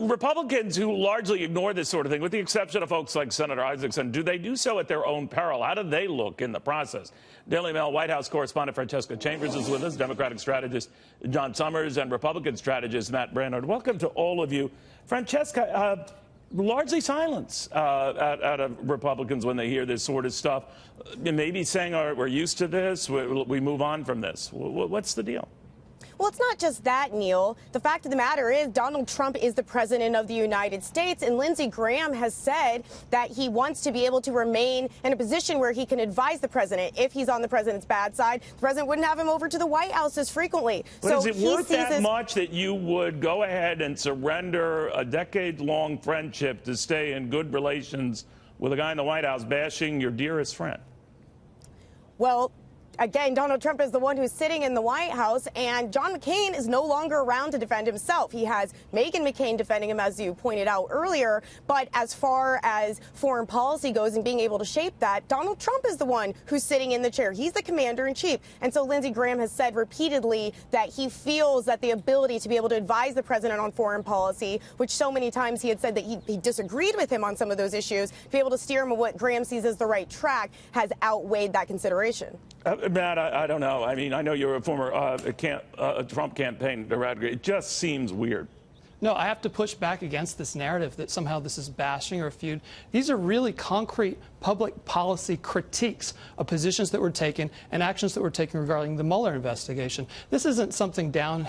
Republicans who largely ignore this sort of thing, with the exception of folks like Senator Isaacson, do they do so at their own peril? How do they look in the process? Daily Mail White House correspondent Francesca Chambers is with us, Democratic strategist John Summers, and Republican strategist Matt Brainard. Welcome to all of you. Francesca, largely silence out of Republicans when they hear this sort of stuff. Maybe saying, all right, we're used to this, we move on from this. What's the deal? Well, it's not just that, Neil. The fact of the matter is Donald Trump is the president of the United States, and Lindsey Graham has said that he wants to be able to remain in a position where he can advise the president. If he's on the president's bad side, the president wouldn't have him over to the White House as frequently. But so is it worth that much that you would go ahead and surrender a decade-long friendship to stay in good relations with a guy in the White House bashing your dearest friend? Well, again, Donald Trump is the one who's sitting in the White House, and John McCain is no longer around to defend himself. He has Meghan McCain defending him, as you pointed out earlier. But as far as foreign policy goes and being able to shape that, Donald Trump is the one who's sitting in the chair. He's the commander-in-chief. And so Lindsey Graham has said repeatedly that he feels that the ability to be able to advise the president on foreign policy, which so many times he had said that he disagreed with him on some of those issues, to be able to steer him on what Graham sees as the right track, has outweighed that consideration. Matt, I don't know. I mean, I know you're a former Trump campaign director. It just seems weird. No, I have to push back against this narrative that somehow this is bashing or a feud. These are really concrete public policy critiques of positions that were taken and actions that were taken regarding the Mueller investigation. This isn't something down,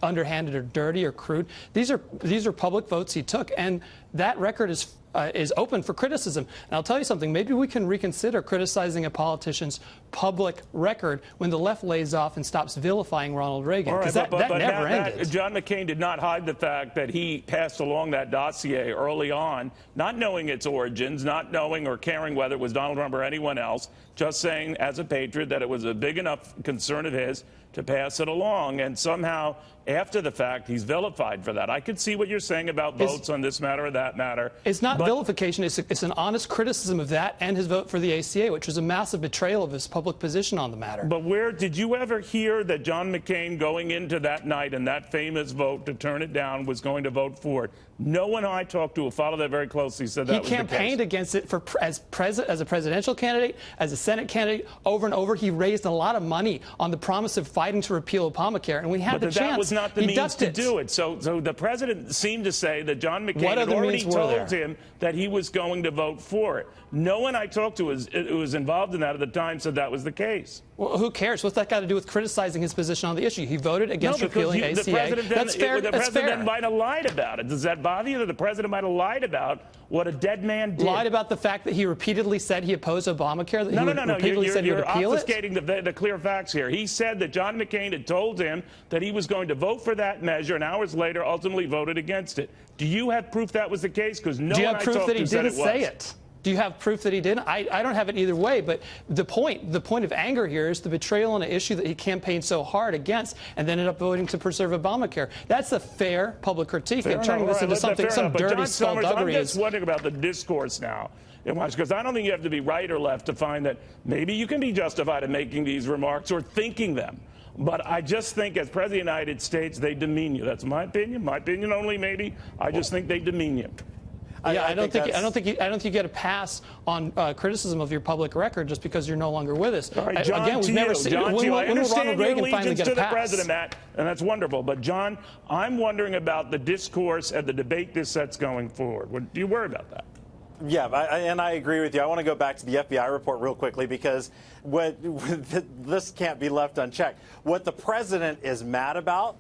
underhanded or dirty or crude. These are public votes he took, and that record is open for criticism. And I'll tell you something, maybe we can reconsider criticizing a politician's public record when the left lays off and stops vilifying Ronald Reagan, because that never ended. John McCain did not hide the fact that he passed along that dossier early on, not knowing its origins, not knowing or caring whether it was Donald Trump or anyone else, just saying as a patriot that it was a big enough concern of his to pass it along. And somehow, after the fact, he's vilified for that. I could see what you're saying about votes on this matter or that matter. It's not vilification. It's an honest criticism of that and his vote for the ACA, which was a massive betrayal of his public position on the matter. But where did you ever hear that John McCain, going into that night and that famous vote to turn it down, was going to vote for it? No one I talked to who followed that very closely said that was the case. He campaigned against it as a presidential candidate, as a Senate candidate, over and over. He raised a lot of money on the promise of fighting to repeal Obamacare, and we had the chance. That was not the means to do it. So the president seemed to say that John McCain had already told him that he was going to vote for it. No one I talked to who was involved in that at the time said that was the case. Well, who cares? What's that got to do with criticizing his position on the issue? He voted against repealing ACA. That's fair. The president might have lied about it. Does that bother you that the president might have lied about what a dead man did? Lied about the fact that he repeatedly said he opposed Obamacare? That No. You're repeal obfuscating the clear facts here. He said that John McCain had told him that he was going to vote for that measure, and hours later ultimately voted against it. Do you have proof that was the case? Because no one I talked to said it was. Do you have proof that he didn't say it? Do you have proof that he didn't? I don't have it either way, but the point of anger here is the betrayal on an issue that he campaigned so hard against and then ended up voting to preserve Obamacare. That's a fair public critique, and turning this into some dirty skullduggery. I'm just wondering about the discourse now. Because I don't think you have to be right or left to find that maybe you can be justified in making these remarks or thinking them. But I just think as President of the United States, they demean you. That's my opinion only, maybe. I just think they demean you. Yeah, I don't think you get a pass on criticism of your public record just because you're no longer with us. All right, John, again, we've never seen when I understand your allegiance to the president, Matt, and that's wonderful. But John, I'm wondering about the discourse and the debate this sets going forward. Do you worry about that? Yeah, and I agree with you. I want to go back to the FBI report real quickly because this can't be left unchecked. What the president is mad about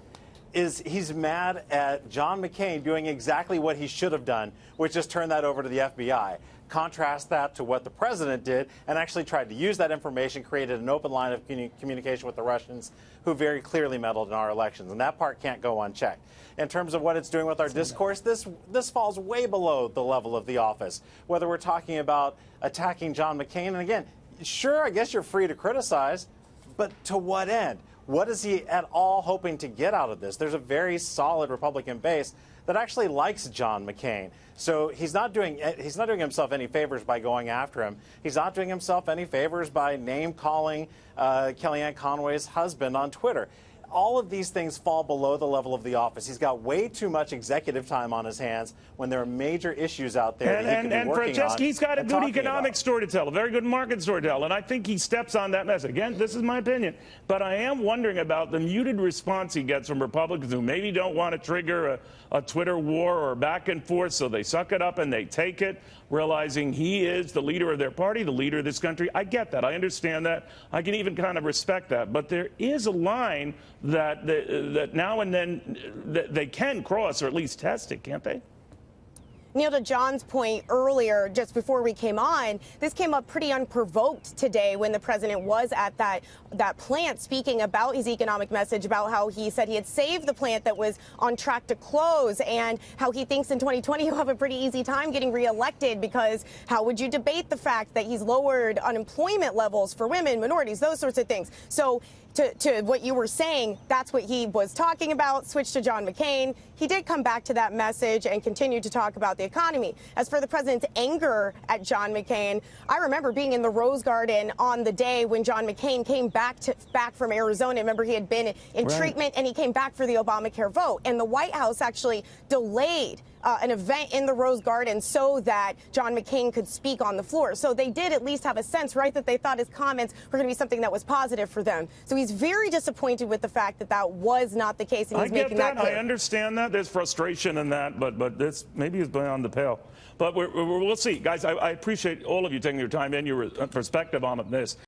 is he's mad at John McCain doing exactly what he should have done, which is turn that over to the FBI. Contrast that to what the president did and actually tried to use that information, created an open line of communication with the Russians who very clearly meddled in our elections. And that part can't go unchecked. In terms of what it's doing with our discourse, this falls way below the level of the office. Whether we're talking about attacking John McCain, and again, sure, I guess you're free to criticize, but to what end? What is he at all hoping to get out of this? There's a very solid Republican base that actually likes John McCain. So he's not doing himself any favors by going after him. He's not doing himself any favors by name-calling Kellyanne Conway's husband on Twitter. all of these things fall below the level of the office. He's got way too much executive time on his hands when there are major issues out there that he could be working on. Francesca, he's got a good economic about. story to tell, a very good market story to tell, and I think he steps on that message. Again, this is my opinion, but I am wondering about the muted response he gets from Republicans who maybe don't want to trigger a Twitter war or back and forth, so they suck it up and they take it, realizing he is the leader of their party, the leader of this country. I get that. I understand that. I can even kind of respect that. But there is a line that now and then they can cross, or at least test it, can't they? Neil, to John's point earlier, just before we came on, this came up pretty unprovoked today when the president was at that plant speaking about his economic message, about how he said he had saved the plant that was on track to close, and how he thinks in 2020 he'll have a pretty easy time getting reelected, because how would you debate the fact that he's lowered unemployment levels for women, minorities, those sorts of things. So to what you were saying, that's what he was talking about. Switch to John McCain. He did come back to that message and continue to talk about the economy. As for the president's anger at John McCain, I remember being in the Rose Garden on the day when John McCain came back from Arizona. Remember, he had been in treatment, and he came back for the Obamacare vote. And the White House actually delayed an event in the Rose Garden so that John McCain could speak on the floor. So they did at least have a sense, right, that they thought his comments were going to be something that was positive for them. So he's very disappointed with the fact that that was not the case, and he's making that clear. I understand that. There's frustration in that, but this maybe is beyond the pale. But we'll see. Guys, I appreciate all of you taking your time and your perspective on this.